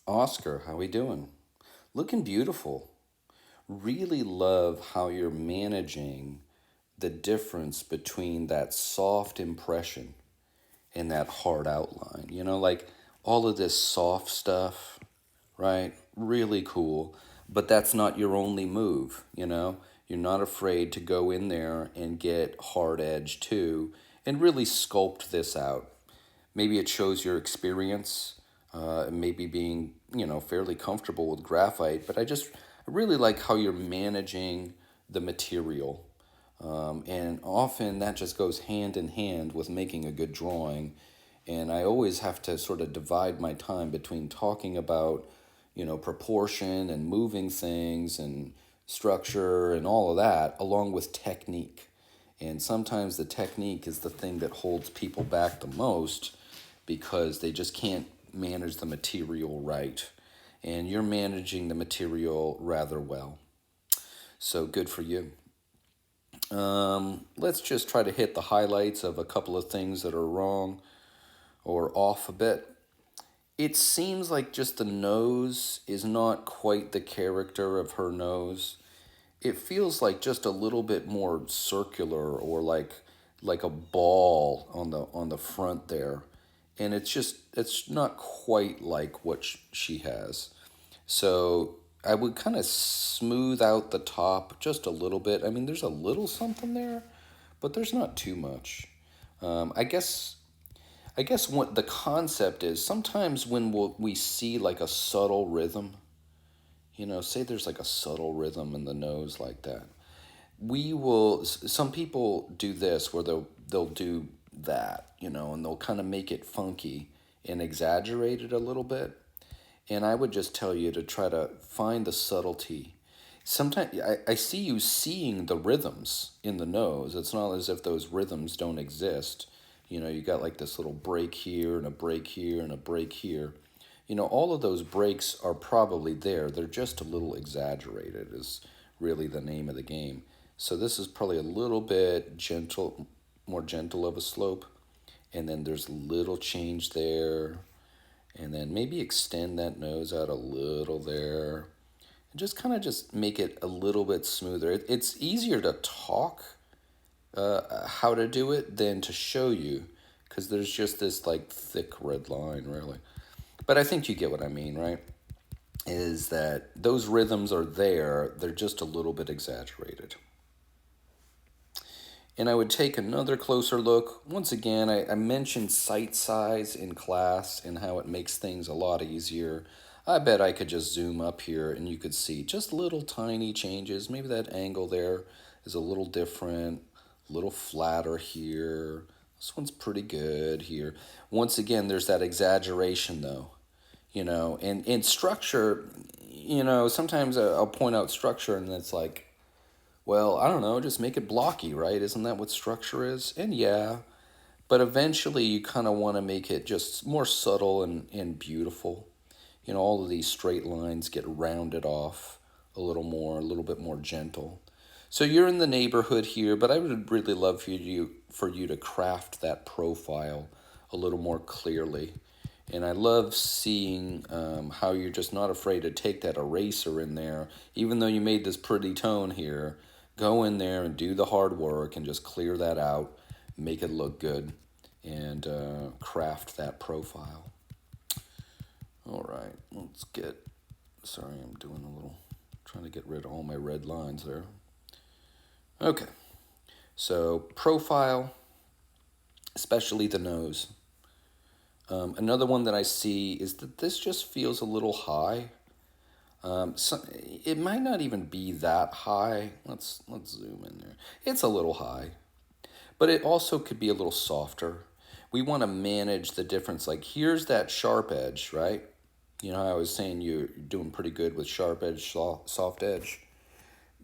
Oscar, how we doing? Looking beautiful. Really love how you're managing the difference between that soft impression and that hard outline. Like all of this soft stuff, right? Really cool. But that's not your only move. You're not afraid to go in there and get hard edge too and really sculpt this out. Maybe it shows your experience, maybe being, fairly comfortable with graphite, but I really like how you're managing the material. And often that just goes hand in hand with making a good drawing. And I always have to sort of divide my time between talking about, proportion and moving things and structure and all of that, along with technique. And sometimes the technique is the thing that holds people back the most because they just can't manage the material right. And you're managing the material rather well. So good for you. Let's just try to hit the highlights of a couple of things that are wrong or off a bit. It seems like just the nose is not quite the character of her nose. It feels like just a little bit more circular or like a ball on the front there. And it's not quite like what she has. So I would kind of smooth out the top just a little bit. I mean, there's a little something there, but there's not too much. I guess what the concept is, sometimes when we see like a subtle rhythm, say there's like a subtle rhythm in the nose like that. Some people do this where they'll do that, and they'll kind of make it funky and exaggerate it a little bit. And I would just tell you to try to find the subtlety. Sometimes I see you seeing the rhythms in the nose. It's not as if those rhythms don't exist. You got like this little break here and a break here and a break here. All of those breaks are probably there. They're just a little exaggerated, is really the name of the game. So this is probably a little bit gentle, more gentle of a slope. And then there's a little change there, and then maybe extend that nose out a little there. And just make it a little bit smoother. It's easier to talk how to do it than to show you because there's just this like thick red line, really. But I think you get what I mean, right? Is that those rhythms are there, they're just a little bit exaggerated. And I would take another closer look. Once again, I mentioned sight size in class and how it makes things a lot easier. I bet I could just zoom up here and you could see just little tiny changes. Maybe that angle there is a little different, a little flatter here. This one's pretty good here. Once again, there's that exaggeration though, and structure, sometimes I'll point out structure and it's like, well, I don't know, just make it blocky, right? Isn't that what structure is? And yeah, but eventually you kind of want to make it just more subtle and beautiful. All of these straight lines get rounded off a little more, a little bit more gentle. So you're in the neighborhood here, but I would really love for you to craft that profile a little more clearly. And I love seeing how you're just not afraid to take that eraser in there, even though you made this pretty tone here. Go in there and do the hard work and just clear that out, make it look good, and craft that profile. All right, sorry, I'm doing a little, trying to get rid of all my red lines there. Okay, so profile, especially the nose. Another one that I see is that this just feels a little high. It might not even be that high. Let's zoom in there. It's a little high, but it also could be a little softer. We want to manage the difference. Like here's that sharp edge, right? I was saying you're doing pretty good with sharp edge, soft edge.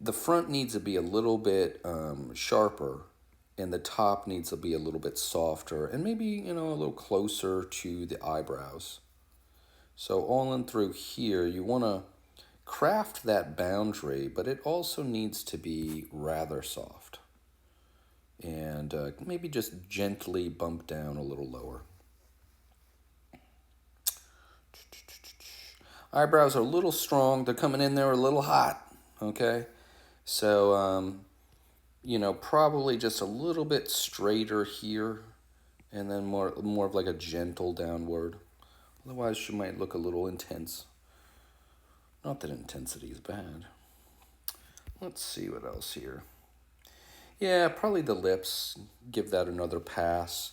The front needs to be a little bit sharper, and the top needs to be a little bit softer, and maybe a little closer to the eyebrows. So all in through here, you want to craft that boundary, but it also needs to be rather soft. And maybe just gently bump down a little lower. Eyebrows are a little strong. They're coming in there a little hot. Okay. So, probably just a little bit straighter here, and then more of like a gentle downward. Otherwise, she might look a little intense. Not that intensity is bad. Let's see what else here. Yeah, probably the lips. Give that another pass.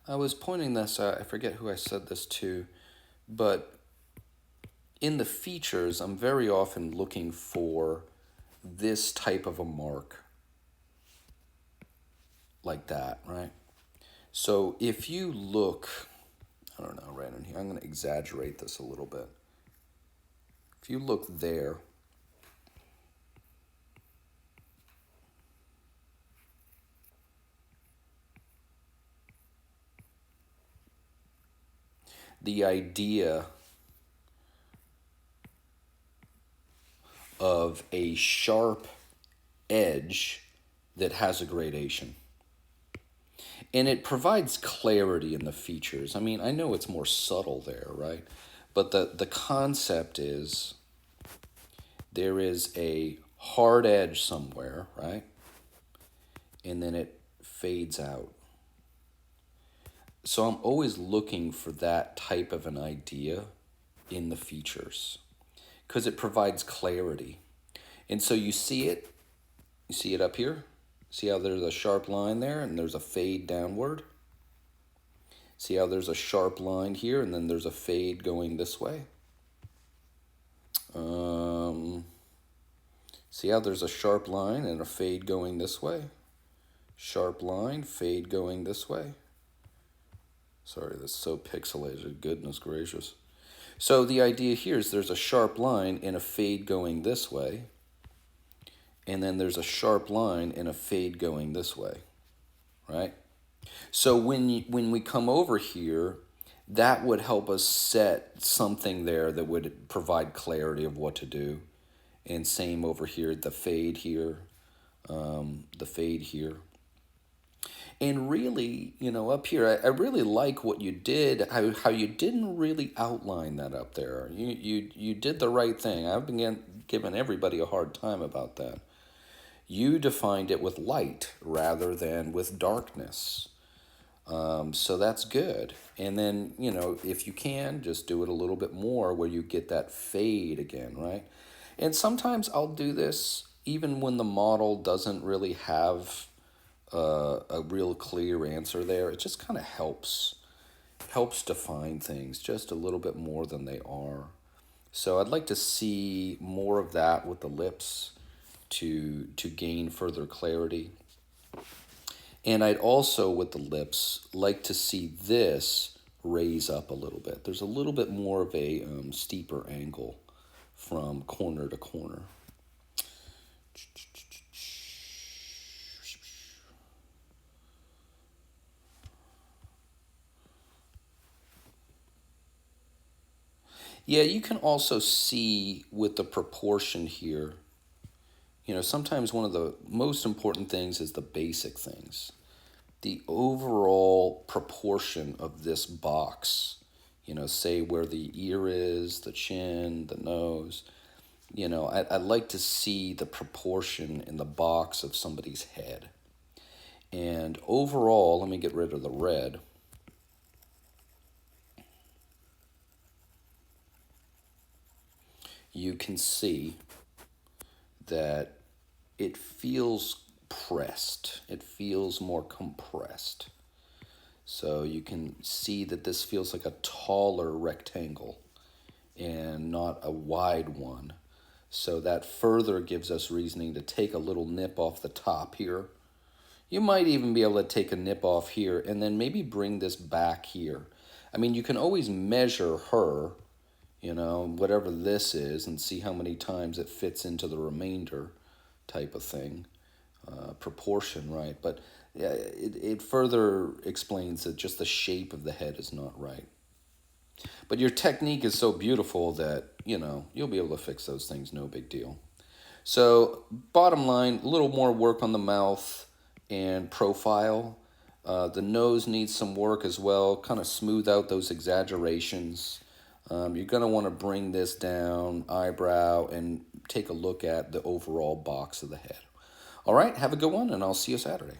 I was pointing this out. I forget who I said this to, but in the features, I'm very often looking for this type of a mark like that, right? So if you look, I don't know, right in here, I'm going to exaggerate this a little bit. If you look there, the idea of a sharp edge that has a gradation. And it provides clarity in the features. I mean, I know it's more subtle there, right? But the concept is there is a hard edge somewhere, right? And then it fades out. So I'm always looking for that type of an idea in the features because it provides clarity. And so you see it up here. See how there's a sharp line there and there's a fade downward? See how there's a sharp line here and then there's a fade going this way? See how there's a sharp line and a fade going this way? Sharp line, fade going this way. Sorry, that's so pixelated, goodness gracious. So the idea here is there's a sharp line and a fade going this way, and then there's a sharp line and a fade going this way, right? So when we come over here, that would help us set something there that would provide clarity of what to do. And same over here, the fade here, the fade here. And really, up here, I really like what you did, how you didn't really outline that up there. You did the right thing. I've been giving everybody a hard time about that. You defined it with light rather than with darkness. So that's good. And then, if you can, just do it a little bit more where you get that fade again, right? And sometimes I'll do this even when the model doesn't really have a real clear answer there. It just kind of helps define things just a little bit more than they are. So I'd like to see more of that with the lips to gain further clarity. And I'd also, with the lips, like to see this raise up a little bit. There's a little bit more of a steeper angle from corner to corner. Yeah, you can also see with the proportion here, sometimes one of the most important things is the basic things. The overall proportion of this box, say where the ear is, the chin, the nose, I'd like to see the proportion in the box of somebody's head. And overall, let me get rid of the red. You can see that it feels pressed. It feels more compressed. So you can see that this feels like a taller rectangle and not a wide one. So that further gives us reasoning to take a little nip off the top here. You might even be able to take a nip off here and then maybe bring this back here. I mean, you can always measure her, whatever this is, and see how many times it fits into the remainder type of thing. Proportion, right? But yeah, it further explains that just the shape of the head is not right. But your technique is so beautiful that, you'll be able to fix those things, no big deal. So bottom line, a little more work on the mouth and profile. The nose needs some work as well, kind of smooth out those exaggerations. You're going to want to bring this down, eyebrow, and take a look at the overall box of the head. All right, have a good one, and I'll see you Saturday.